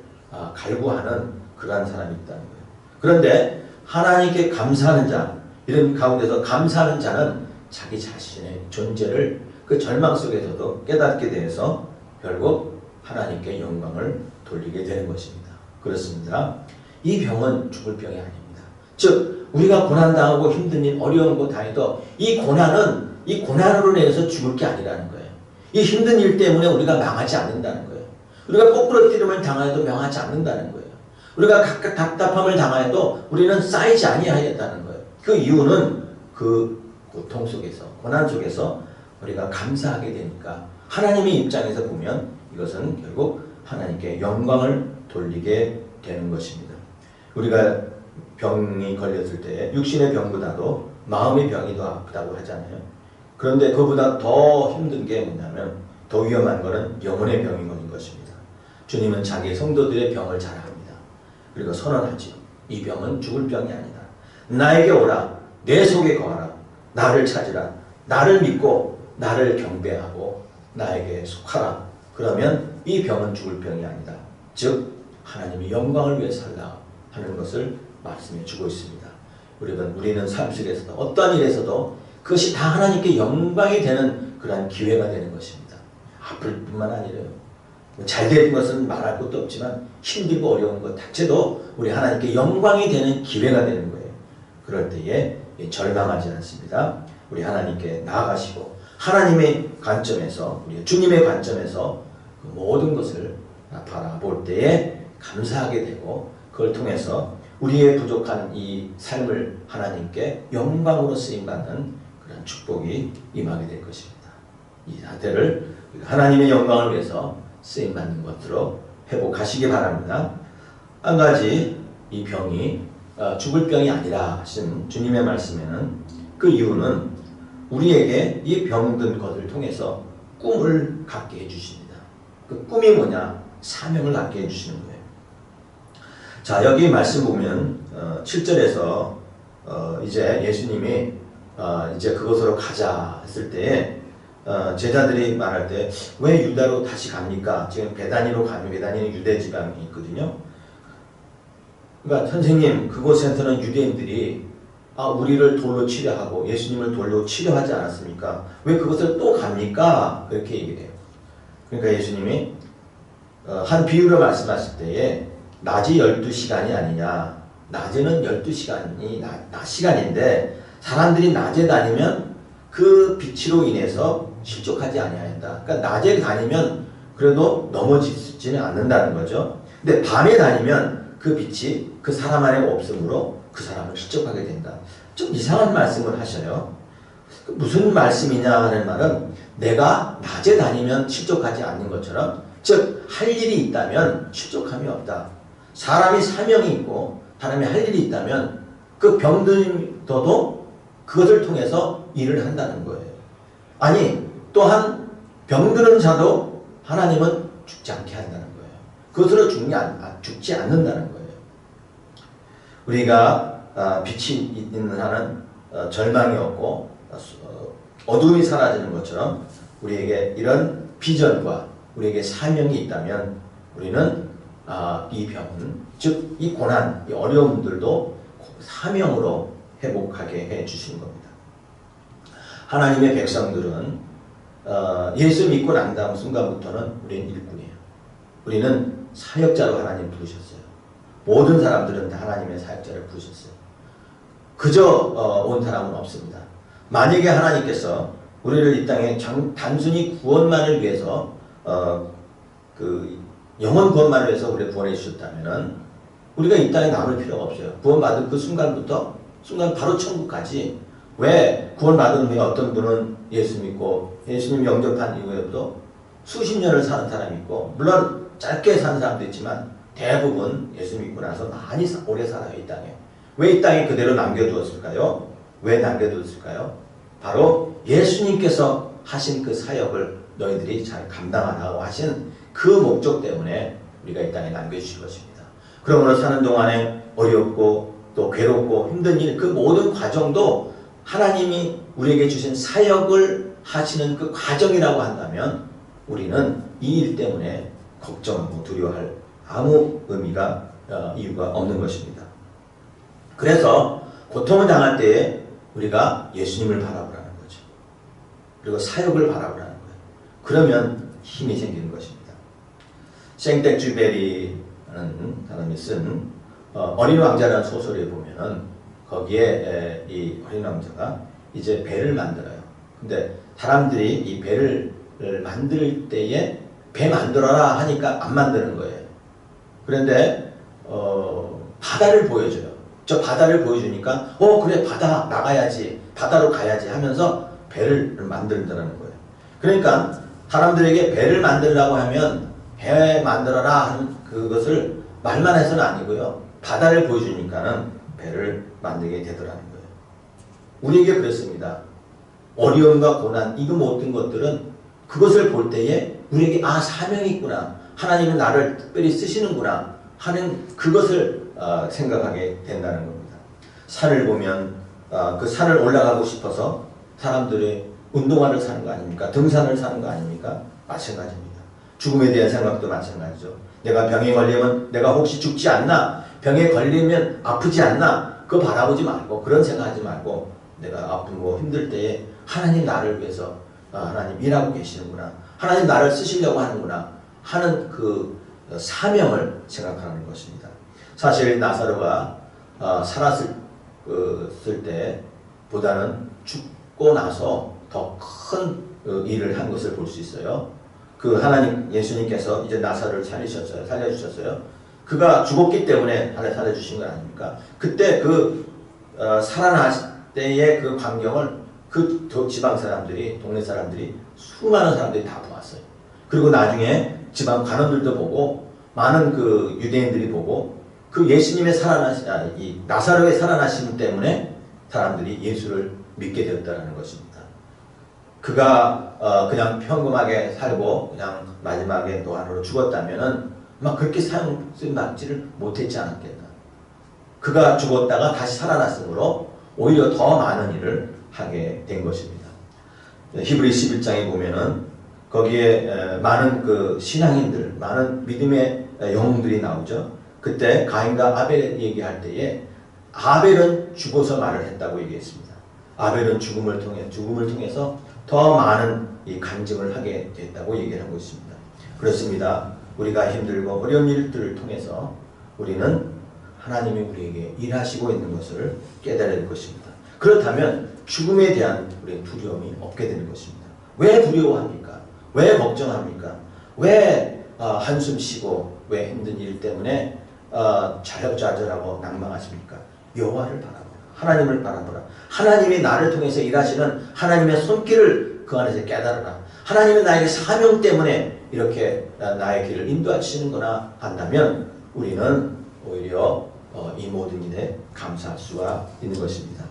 갈구하는 그러한 사람이 있다는 거예요. 그런데 하나님께 감사하는 자, 이런 가운데서 감사하는 자는 자기 자신의 존재를 그 절망 속에서도 깨닫게 돼서 결국 하나님께 영광을 돌리게 되는 것입니다. 그렇습니다. 이 병은 죽을 병이 아닙니다. 즉 우리가 고난당하고 힘든 일, 어려운 거 당해도 이 고난으로 인해서 죽을 게 아니라는 거예요. 이 힘든 일 때문에 우리가 망하지 않는다는 거예요. 우리가 거꾸로뜨림을 당하여도 명하지 않는다는 거예요. 우리가 각각 답답함을 당하여도 우리는 쌓이지 아니하였다는 거예요. 그 이유는 그 고통 속에서, 고난 속에서 우리가 감사하게 되니까 하나님의 입장에서 보면 이것은 결국 하나님께 영광을 돌리게 되는 것입니다. 우리가 병이 걸렸을 때 육신의 병보다도 마음의 병이 더 아프다고 하잖아요. 그런데 그보다 더 힘든 게 뭐냐면 더 위험한 것은 영혼의 병이 걸린 것입니다. 주님은 자기 성도들의 병을 잘 압니다. 그리고 선언하지요. 이 병은 죽을 병이 아니다. 나에게 오라. 내 속에 거하라. 나를 찾으라. 나를 믿고 나를 경배하고 나에게 속하라. 그러면 이 병은 죽을 병이 아니다. 즉 하나님의 영광을 위해 살라 하는 것을 말씀해 주고 있습니다. 우리는 삶 속에서도 어떠한 일에서도 그것이 다 하나님께 영광이 되는 그러한 기회가 되는 것입니다. 아플 뿐만 아니라요. 잘 되는 것은 말할 것도 없지만 힘들고 어려운 것 자체도 우리 하나님께 영광이 되는 기회가 되는 거예요. 그럴 때에 절망하지 않습니다. 우리 하나님께 나아가시고 하나님의 관점에서 우리 주님의 관점에서 그 모든 것을 바라볼 때에 감사하게 되고 그걸 통해서 우리의 부족한 이 삶을 하나님께 영광으로 쓰임받는 그런 축복이 임하게 될 것입니다. 이 상태를 하나님의 영광을 위해서 쓰임받는 것으로 회복하시기 바랍니다. 한 가지 이 병이 죽을 병이 아니라 하신 주님의 말씀에는 그 이유는 우리에게 이 병든 것을 통해서 꿈을 갖게 해주십니다. 그 꿈이 뭐냐? 사명을 갖게 해주시는 거예요. 자, 여기 말씀 보면 7절에서 이제 예수님이 이제 그곳으로 가자 했을 때에 제자들이 말할 때 왜 유다로 다시 갑니까? 지금 베다니로 가면 베다니는 유대 지방이 있거든요. 그러니까 선생님 그곳에서는 유대인들이 우리를 돌로 치려하고 예수님을 돌로 치려하지 않았습니까? 왜 그것을 또 갑니까? 그렇게 얘기를 해요. 그러니까 예수님이 한 비유로 말씀하실 때에 낮이 12시간이 아니냐. 낮에는 12시간이 낮 시간인데 사람들이 낮에 다니면 그 빛으로 인해서 실족하지 아니한다. 그러니까 낮에 다니면 그래도 넘어지지는 않는다는 거죠. 근데 밤에 다니면 그 빛이 그 사람 안에 없으므로 그 사람을 실족하게 된다. 좀 이상한 말씀을 하셔요. 무슨 말씀이냐 하는 말은 내가 낮에 다니면 실족하지 않는 것처럼, 즉 할 일이 있다면 실족함이 없다. 사람이 사명이 있고 사람이 할 일이 있다면 그 병들더도 그것을 통해서 일을 한다는 거예요. 아니 또한 병드는 자도 하나님은 죽지 않게 한다는 거예요. 그것으로 죽지 않는다는 거예요. 우리가 빛이 있는 한은 절망이 없고 어둠이 사라지는 것처럼 우리에게 이런 비전과 우리에게 사명이 있다면 우리는 이 병은, 즉 이 고난, 이 어려움들도 사명으로 회복하게 해주시는 겁니다. 하나님의 백성들은 예수 믿고 난 다음 순간부터는 우리는 일꾼이에요. 우리는 사역자로 하나님 부르셨어요. 모든 사람들은 다 하나님의 사역자를 부르셨어요. 그저 온 사람은 없습니다. 만약에 하나님께서 우리를 이 땅에 단순히 구원만을 위해서 그 영원 구원만을 위해서 우리를 구원해 주셨다면은 우리가 이 땅에 남을 필요가 없어요. 구원받은 그 순간 바로 천국 가지. 왜 구원받은 후에 어떤 분은 예수 믿고 예수님 영접한 이후에도 수십 년을 사는 사람이 있고, 물론 짧게 사는 사람도 있지만 대부분 예수 믿고 나서 많이 오래 살아요, 이 땅에. 왜 이 땅에 그대로 남겨두었을까요? 왜 남겨두었을까요? 바로 예수님께서 하신 그 사역을 너희들이 잘 감당하라고 하신 그 목적 때문에 우리가 이 땅에 남겨주신 것입니다. 그러므로 사는 동안에 어렵고 또 괴롭고 힘든 일, 그 모든 과정도 하나님이 우리에게 주신 사역을 하시는 그 과정이라고 한다면 우리는 이 일 때문에 걱정하고 두려워할 아무 이유가 없는 것입니다. 그래서 고통을 당할 때에 우리가 예수님을 바라보라는 거죠. 그리고 사역을 바라보라는 거예요. 그러면 힘이 생기는 것입니다. 생텍쥐베리라는 사람이 쓴 어린 왕자라는 소설에 보면은 거기에 이 어린 왕자가 이제 배를 만들어요. 근데 사람들이 이 배를 만들 때에 배 만들어라 하니까 안 만드는 거예요. 그런데 바다를 보여줘요. 저 바다를 보여주니까 그래 바다 나가야지, 바다로 가야지 하면서 배를 만들더라는 거예요. 그러니까 사람들에게 배를 만들라고 하면 배 만들어라 하는 그것을 말만 해서는 아니고요. 바다를 보여주니까는 배를 만들게 되더라는 거예요. 우리에게 그렇습니다. 어려움과 고난, 이거 모든 것들은 그것을 볼 때에 우리에게 사명이 있구나, 하나님은 나를 특별히 쓰시는구나 하는 그것을 생각하게 된다는 겁니다. 산을 보면 그 산을 올라가고 싶어서 사람들이 운동화를 사는 거 아닙니까? 등산을 사는 거 아닙니까? 마찬가지입니다. 죽음에 대한 생각도 마찬가지죠. 내가 병에 걸리면 내가 혹시 죽지 않나? 병에 걸리면 아프지 않나? 그거 바라보지 말고, 그런 생각하지 말고, 내가 아프고 힘들 때에 하나님 나를 위해서 하나님 일하고 계시는구나, 하나님 나를 쓰시려고 하는구나 하는 그 사명을 생각하는 것입니다. 사실 나사로가 살았을 때보다는 죽고 나서 더 큰 일을 한 것을 볼 수 있어요. 그 하나님 예수님께서 이제 나사로를 살려주셨어요. 그가 죽었기 때문에 살려주신 거 아닙니까? 그때 살아날 때의 그 광경을 그 지방 사람들이, 동네 사람들이, 수많은 사람들이 다 보았어요. 그리고 나중에 지방 관원들도 보고, 많은 그 유대인들이 보고, 그 예수님의 이 나사로의 살아나심 때문에 사람들이 예수를 믿게 되었다는 것입니다. 그가 그냥 평범하게 살고 그냥 마지막에 노안으로 죽었다면은 막 그렇게 사용받지를 못했지 않았겠나. 그가 죽었다가 다시 살아났으므로 오히려 더 많은 일을 하게 된 것입니다. 히브리 11장에 보면은 거기에 많은 그 신앙인들, 많은 믿음의 영웅들이 나오죠. 그때 가인과 아벨 얘기할 때에 아벨은 죽어서 말을 했다고 얘기했습니다. 아벨은 죽음을 통해서 더 많은 이 간증을 하게 됐다고 얘기를 하고 있습니다. 그렇습니다. 우리가 힘들고 어려운 일들을 통해서 우리는 하나님이 우리에게 일하시고 있는 것을 깨달아야 될 것입니다. 그렇다면 죽음에 대한 우리의 두려움이 없게 되는 것입니다. 왜 두려워합니까? 왜 걱정합니까? 왜 한숨 쉬고 왜 힘든 일 때문에 자력자절하고 낭망하십니까? 여호와를 바라보라. 하나님을 바라보라. 하나님이 나를 통해서 일하시는 하나님의 손길을 그 안에서 깨달으라. 하나님이 나에게 사명 때문에 이렇게 나의 길을 인도하시는구나 한다면 우리는 오히려 이 모든 일에 감사할 수가 있는 것입니다.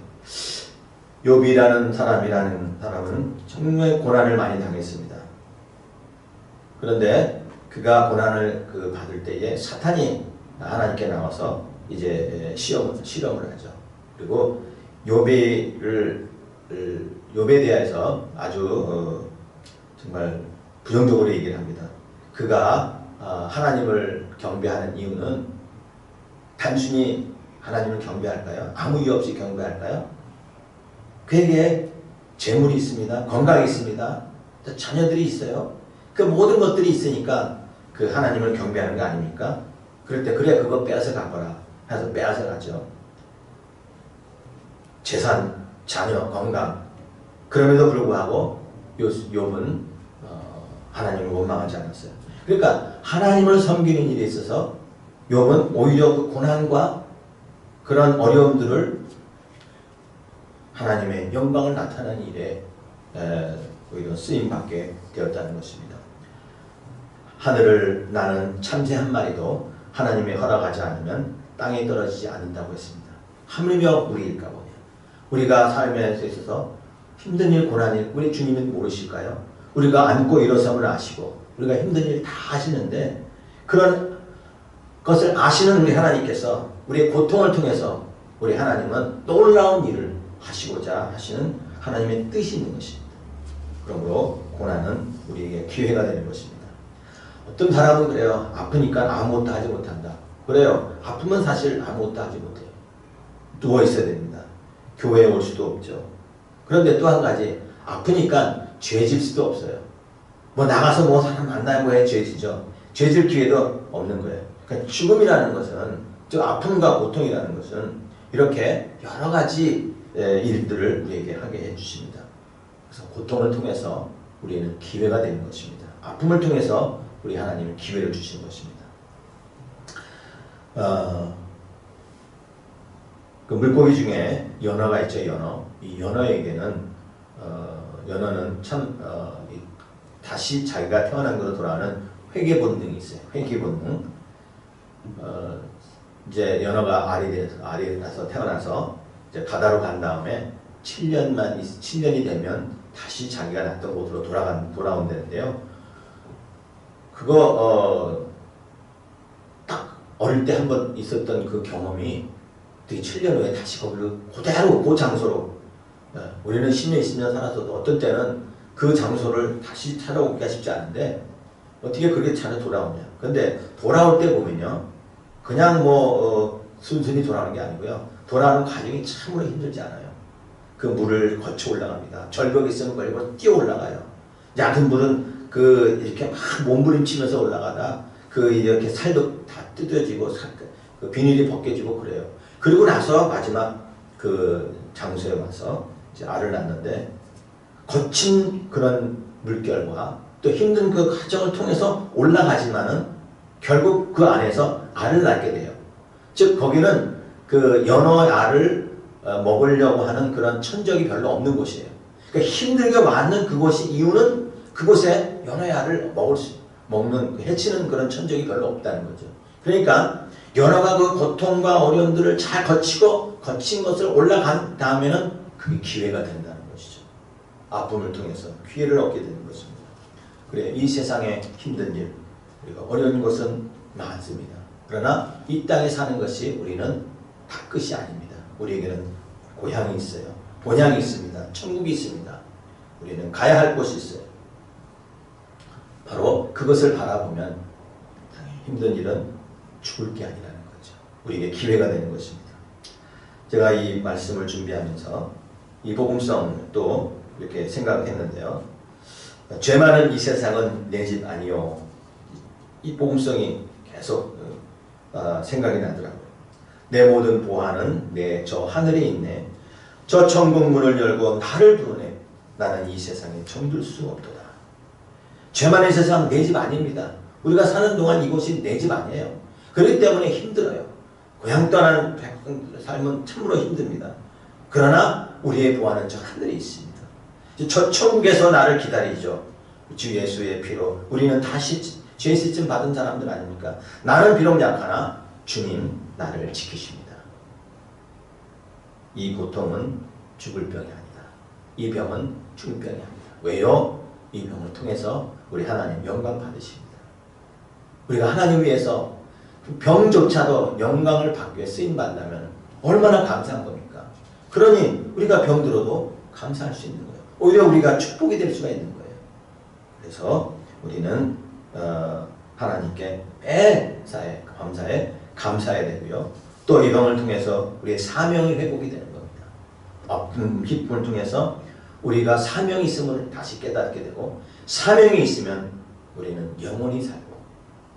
욥이라는 사람은 정말 고난을 많이 당했습니다. 그런데 그가 고난을 받을 때에 사탄이 하나님께 나와서 이제 실험을 하죠. 그리고 욥에 대해서 아주 정말 부정적으로 얘기를 합니다. 그가 하나님을 경배하는 이유는 단순히 하나님을 경배할까요? 아무 이유 없이 경배할까요? 그에게 재물이 있습니다. 건강이 있습니다. 자녀들이 있어요. 그 모든 것들이 있으니까 그 하나님을 경배하는 거 아닙니까? 그럴 때 그래 그거 빼앗아 가거라 해서 빼앗아 가죠. 재산, 자녀, 건강. 그럼에도 불구하고 욥은 하나님을 원망하지 않았어요. 그러니까 하나님을 섬기는 일에 있어서 욥은 오히려 그 고난과 그런 어려움들을 하나님의 영광을 나타내는 일에 오히려 쓰임받게 되었다는 것입니다. 하늘을 나는 참새 한 마리도 하나님의 허락하지 않으면 땅에 떨어지지 않는다고 했습니다. 하물며 우리일까 보네요. 우리가 삶에 있어서 힘든 일, 고난 일, 우리 주님은 모르실까요? 우리가 앉고 일어섬을 아시고 우리가 힘든 일 다 아시는데 그런 것을 아시는 우리 하나님께서 우리의 고통을 통해서 우리 하나님은 놀라운 일을 하시고자 하시는 하나님의 뜻이 있는 것입니다. 그러므로 고난은 우리에게 기회가 되는 것입니다. 어떤 사람은 그래요. 아프니까 아무것도 하지 못한다. 그래요. 아프면 사실 아무것도 하지 못해요. 누워 있어야 됩니다. 교회에 올 수도 없죠. 그런데 또 한 가지 아프니까 죄질 수도 없어요. 뭐 나가서 뭐 사람 만나고 해 죄지죠. 죄질 기회도 없는 거예요. 그러니까 죽음이라는 것은 즉 아픔과 고통이라는 것은 이렇게 여러 가지 일들을 우리에게 하게 해주십니다. 그래서 고통을 통해서 우리는 기회가 되는 것입니다. 아픔을 통해서 우리 하나님은 기회를 주시는 것입니다. 그 물고기 중에 연어가 있죠. 연어. 이 연어에게는 연어는 참 다시 자기가 태어난 것으로 돌아가는 회귀 본능이 있어요. 회귀 본능. 이제 연어가 알이 나서 태어나서 이제 바다로 간 다음에 7년이 되면 다시 자기가 났던 곳으로 돌아온다는데요. 그거 딱 어릴 때 한번 있었던 그 경험이 되게 7년 후에 다시 거기로 그대로 그 장소로 우리는 10년, 20년 살아서도 어떤 때는 그 장소를 다시 찾아오기가 쉽지 않은데 어떻게 그렇게 찾아 돌아오냐. 근데 돌아올 때 보면요. 그냥 순순히 돌아오는 게 아니고요. 돌아오는 과정이 참으로 힘들지 않아요. 그 물을 거쳐 올라갑니다. 절벽에 있으면 걸리고 뛰어 올라가요. 얕은 물은 이렇게 막 몸부림치면서 올라가다 이렇게 살도 다 뜯어지고 그 비닐이 벗겨지고 그래요. 그리고 나서 마지막 그 장소에 와서 이제 알을 낳는데 거친 그런 물결과 또 힘든 그 과정을 통해서 올라가지만은 결국 그 안에서 알을 낳게 돼요. 즉 거기는 그 연어 알을 먹으려고 하는 그런 천적이 별로 없는 곳이에요. 그러니까 힘들게 왔는 그곳이 이유는 그곳에 연어의 알을 먹는 해치는 그런 천적이 별로 없다는 거죠. 그러니까 연어가 그 고통과 어려움들을 잘 거친 것을 올라간 다음에는 그게 기회가 된다는 것이죠. 아픔을 통해서 기회를 얻게 되는 것입니다. 그래 이 세상에 힘든 일 그리고 어려운 것은 많습니다. 그러나 이 땅에 사는 것이 우리는 다 끝이 아닙니다. 우리에게는 고향이 있어요. 본향이 있습니다. 천국이 있습니다. 우리는 가야 할 곳이 있어요. 바로 그것을 바라보면 힘든 일은 죽을 게 아니라는 거죠. 우리에게 기회가 되는 것입니다. 제가 이 말씀을 준비하면서 이 복음성도 이렇게 생각했는데요. 죄 많은 이 세상은 내 집 아니요. 이 복음성이 계속 생각이 나더라고요. 내 모든 보화는 내 저 하늘에 있네. 저 천국 문을 열고 나를 부르네. 나는 이 세상에 정들 수 없도다. 죄만의 세상 내 집 아닙니다. 우리가 사는 동안 이곳이 내 집 아니에요. 그렇기 때문에 힘들어요. 고향 떠나는 삶은 참으로 힘듭니다. 그러나 우리의 보안은 저 하늘에 있습니다. 저 천국에서 나를 기다리죠. 주 예수의 피로 우리는 다시 죄 씻음 받은 사람들 아닙니까? 나는 비록 약하나 주님 나를 지키십니다. 이 고통은 죽을 병이 아니다. 이 병은 죽을 병이 아니다. 왜요? 이 병을 통해서 우리 하나님 영광 받으십니다. 우리가 하나님 위해서 병조차도 영광을 받기 위해 쓰임받는다면 얼마나 감사한 겁니까? 그러니 우리가 병들어도 감사할 수 있는 거예요. 오히려 우리가 축복이 될 수가 있는 거예요. 그래서 우리는 하나님께 매사에 감사해야 되고요. 또 이 병을 통해서 우리의 사명이 회복이 되는 겁니다. 아픈 기쁨을 통해서 우리가 사명이 있음을 다시 깨닫게 되고, 사명이 있으면 우리는 영원히 살고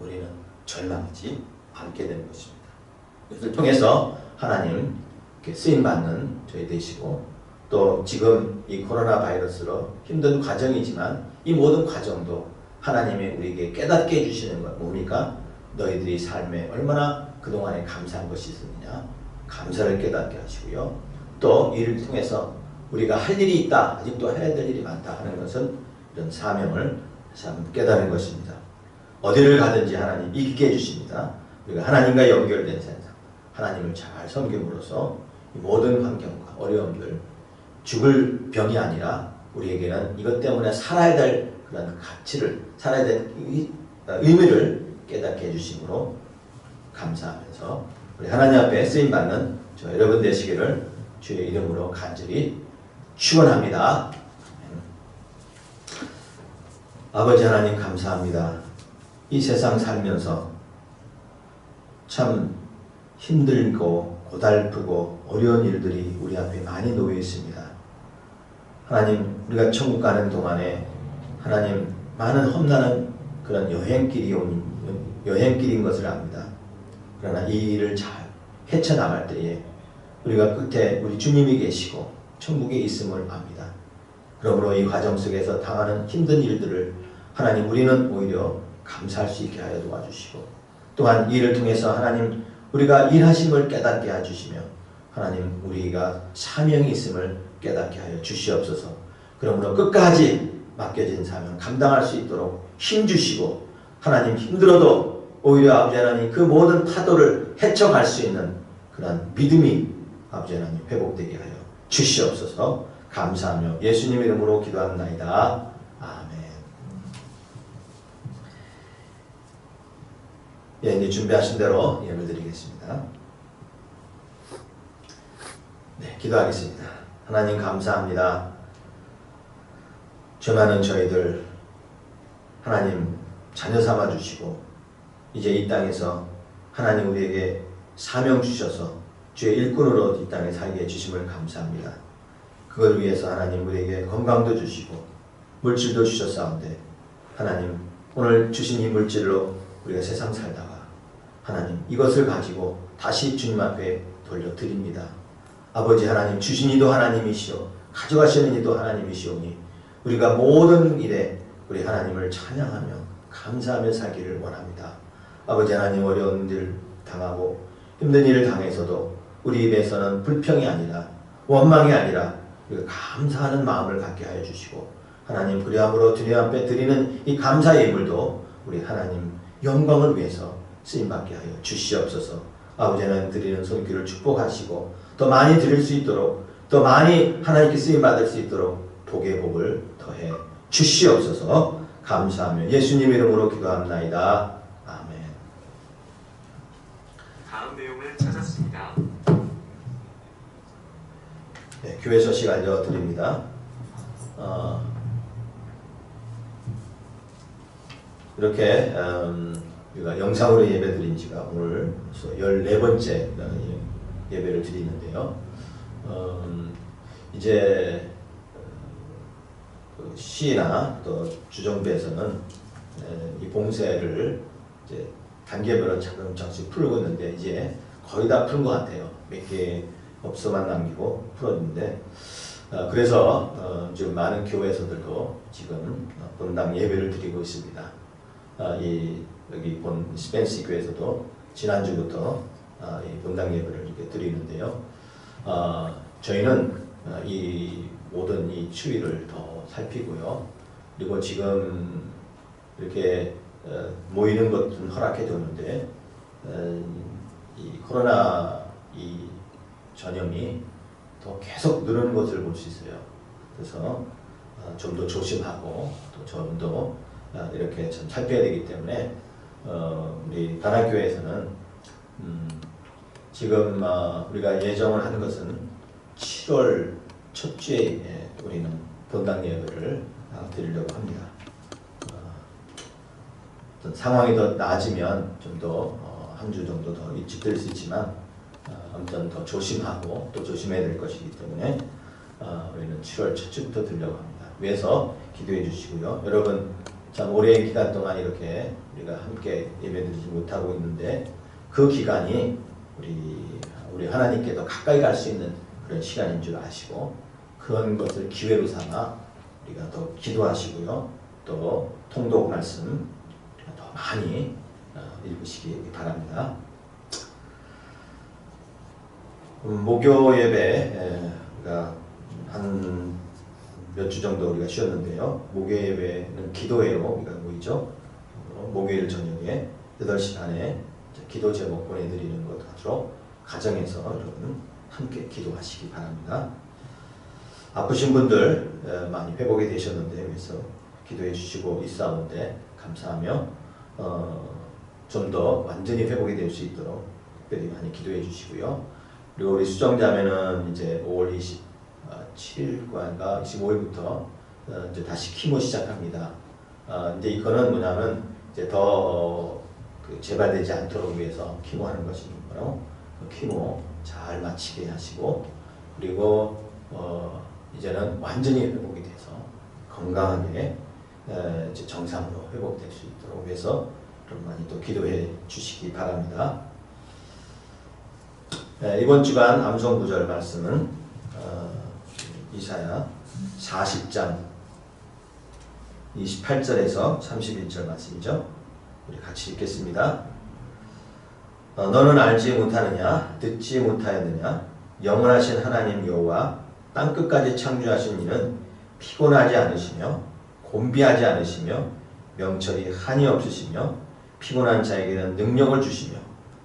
우리는 절망하지 않게 되는 것입니다. 이것을 통해서 하나님께 쓰임받는 저희 되시고, 또 지금 이 코로나 바이러스로 힘든 과정이지만 이 모든 과정도 하나님이 우리에게 깨닫게 해주시는 것 뭡니까? 너희들이 삶에 얼마나 그동안에 감사한 것이 있었느냐, 감사를 깨닫게 하시고요. 또 이를 통해서 우리가 할 일이 있다, 아직도 해야 될 일이 많다 하는 것은 이런 사명을 참 깨닫는 것입니다. 어디를 가든지 하나님 이기게 해주십니다. 우리가 하나님과 연결된 세상, 하나님을 잘 섬김으로써 이 모든 환경과 어려움들, 죽을 병이 아니라 우리에게는 이것 때문에 살아야 될 그런 가치를, 살아야 될 의미를 깨닫게 해주심으로 감사하면서 우리 하나님 앞에 쓰임받는 저 여러분 되시기를 주의 이름으로 간절히 축원합니다. 아버지 하나님 감사합니다. 이 세상 살면서 참 힘들고 고달프고 어려운 일들이 우리 앞에 많이 놓여 있습니다. 하나님, 우리가 천국 가는 동안에 하나님 많은 험난한 그런 여행길인 것을 압니다. 그러나 이 일을 잘 헤쳐나갈 때에 우리가 끝에 우리 주님이 계시고 천국에 있음을 압니다. 그러므로 이 과정 속에서 당하는 힘든 일들을 하나님 우리는 오히려 감사할 수 있게 하여 도와주시고, 또한 이 일을 통해서 하나님 우리가 일하심을 깨닫게 해주시며 하나님 우리가 사명이 있음을 깨닫게 하여 주시옵소서. 그러므로 끝까지 맡겨진 사명 감당할 수 있도록 힘주시고, 하나님 힘들어도 오히려 아버지 하나님 그 모든 파도를 헤쳐갈 수 있는 그런 믿음이 아버지 하나님 회복되게 하여 주시옵소서. 감사하며 예수님 이름으로 기도합나이다. 아멘. 예, 이제 준비하신 대로 예물 드리겠습니다. 네, 기도하겠습니다. 하나님 감사합니다. 죄 많은 저희들 하나님 자녀 삼아 주시고 이제 이 땅에서 하나님 우리에게 사명 주셔서 주의 일꾼으로 이 땅에 살게 해주심을 감사합니다. 그걸 위해서 하나님 우리에게 건강도 주시고 물질도 주셨사온데 하나님 오늘 주신 이 물질로 우리가 세상 살다가 하나님 이것을 가지고 다시 주님 앞에 돌려드립니다. 아버지 하나님 주신 이도 하나님이시오 가져가시는 이도 하나님이시오니 우리가 모든 일에 우리 하나님을 찬양하며 감사하며 살기를 원합니다. 아버지 하나님 어려운 일 당하고 힘든 일을 당해서도 우리 입에서는 불평이 아니라 원망이 아니라 우리가 감사하는 마음을 갖게 하여 주시고 하나님 그리함으로 주님 앞에 드리는 이 감사 예물도 우리 하나님 영광을 위해서 쓰임받게 하여 주시옵소서. 아버지 하나님 드리는 손길을 축복하시고 더 많이 드릴 수 있도록 더 많이 하나님께 쓰임받을 수 있도록 복의 복을 더해 주시옵소서. 감사하며 예수님 이름으로 기도합나이다. 아멘. 다음 내용을 찾았습니다. 네, 교회 소식 알려드립니다. 이렇게 우리가 영상으로 예배 드린 지가 오늘 14번째 예배를 드리는데요. 이제 시나 또 주정부에서는 이 봉쇄를 이제 단계별로 조금씩 풀고 있는데 이제 거의 다 푼 것 같아요. 몇 개 업소만 남기고 풀었는데 그래서 지금 많은 교회에서들도 지금 본당 예배를 드리고 있습니다. 여기 본 스펜시 교회에서도 지난주부터 이 본당 예배를 이렇게 드리는데요. 저희는 이 모든 이 추이를 더 살피고요. 그리고 지금 이렇게 모이는 것은 허락해 뒀는데 이 코로나 이 전염이 더 계속 늘는 것을 볼 수 있어요. 그래서 좀 더 조심하고 또 좀 더 이렇게 좀 살펴야 되기 때문에 우리 단합교회에서는 지금 우리가 예정을 하는 것은 7월 첫 주에 우리는 본당 예배를 드리려고 합니다. 상황이 더 나아지면 좀 더 한 주 정도 더 일찍 될 수 있지만 아무튼 더 조심하고 또 조심해야 될 것이기 때문에 우리는 7월 첫 주부터 드리려고 합니다. 위해서 기도해 주시고요. 여러분 참 오랜 기간 동안 이렇게 우리가 함께 예배드리지 못하고 있는데 그 기간이 우리 하나님께 더 가까이 갈 수 있는 그런 시간인 줄 아시고 그런 것을 기회로 삼아 우리가 더 기도하시고요. 또 통독 말씀 우리가 더 많이 읽으시기 바랍니다. 목요 예배가 한 몇 주 정도 우리가 쉬었는데요. 목요 예배는 기도회로 우리가 모이죠. 목요일 저녁에 8시 반에 기도 제목 보내드리는 것으로 가정에서 여러분 함께 기도하시기 바랍니다. 아프신 분들 많이 회복이 되셨는데 그래서 기도해 주시고 있사온데 감사하며 좀 더 완전히 회복이 될 수 있도록 특별히 많이 기도해 주시고요. 그리고 우리 수정자매는 이제 5월 27일과 25일부터 이제 다시 키모 시작합니다. 이제 이거는 뭐냐면 이제 더 재발되지 않도록 위해서 키모하는 것이므로 키모 잘 마치게 하시고 그리고 이제는 완전히 회복이 돼서 건강하게 이제 정상으로 회복될 수 있도록 위해서 좀 많이 또 기도해 주시기 바랍니다. 이번 주간 암송 구절 말씀은 이사야 40장 28절에서 31절 말씀이죠. 우리 같이 읽겠습니다. 너는 알지 못하느냐 듣지 못하였느냐 영원하신 하나님 여호와 땅끝까지 창조하신 이는 피곤하지 않으시며 곤비하지 않으시며 명철이 한이 없으시며 피곤한 자에게는 능력을 주시며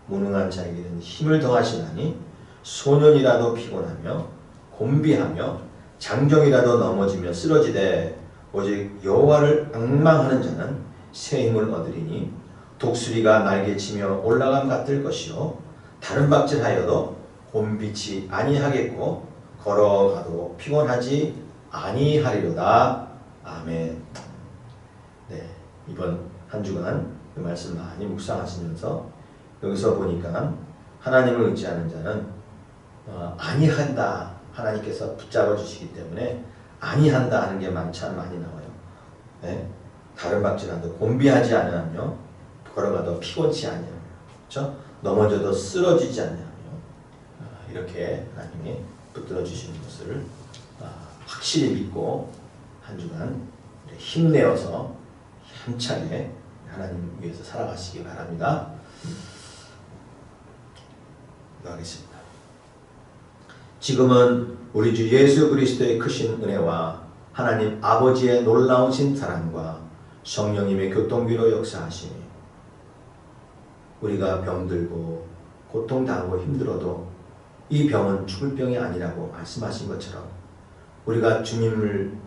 무능한 자에게는 힘을 더하시나니 소년이라도 피곤하며 곤비하며 장정이라도 넘어지며 쓰러지되 오직 여호와를 앙망하는 자는 새 힘을 얻으리니 독수리가 날개치며 올라감 같을 것이요 다른 박질하여도 곤비치 아니하겠고 걸어가도 피곤하지 아니하리로다. 아멘. 네, 이번 한 주간 그 말씀 많이 묵상하시면서 여기서 보니까 하나님을 의지하는 자는 아니한다. 하나님께서 붙잡아 주시기 때문에 아니한다 하는 게 많이 나와요. 네? 다른 박질하도 곤비하지 않으며 걸어가도 피곤치 아니하며 그렇죠? 넘어져도 쓰러지지 않으며 이렇게 하나님이 붙들어 주시는 것을 확실히 믿고 한 주간 힘내어서 힘차게 하나님 위해서 살아가시기 바랍니다. 기도하겠습니다. 지금은 우리 주 예수 그리스도의 크신 은혜와 하나님 아버지의 놀라우신 사랑과 성령님의 교통비로 역사하시니 우리가 병들고 고통당하고 힘들어도 이 병은 죽을 병이 아니라고 말씀하신 것처럼 우리가 주님을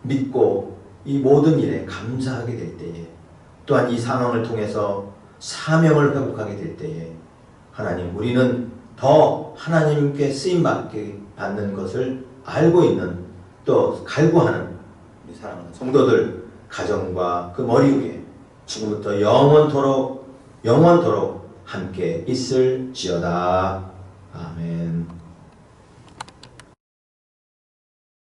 믿고 이 모든 일에 감사하게 될 때에 또한 이 상황을 통해서 사명을 회복하게 될 때에 하나님 우리는 더 하나님께 쓰임받는 것을 알고 있는 또 갈구하는 우리 사랑하는 성도들 가정과 그 머리 위에 지금부터 영원토록 함께 있을지어다. 아멘.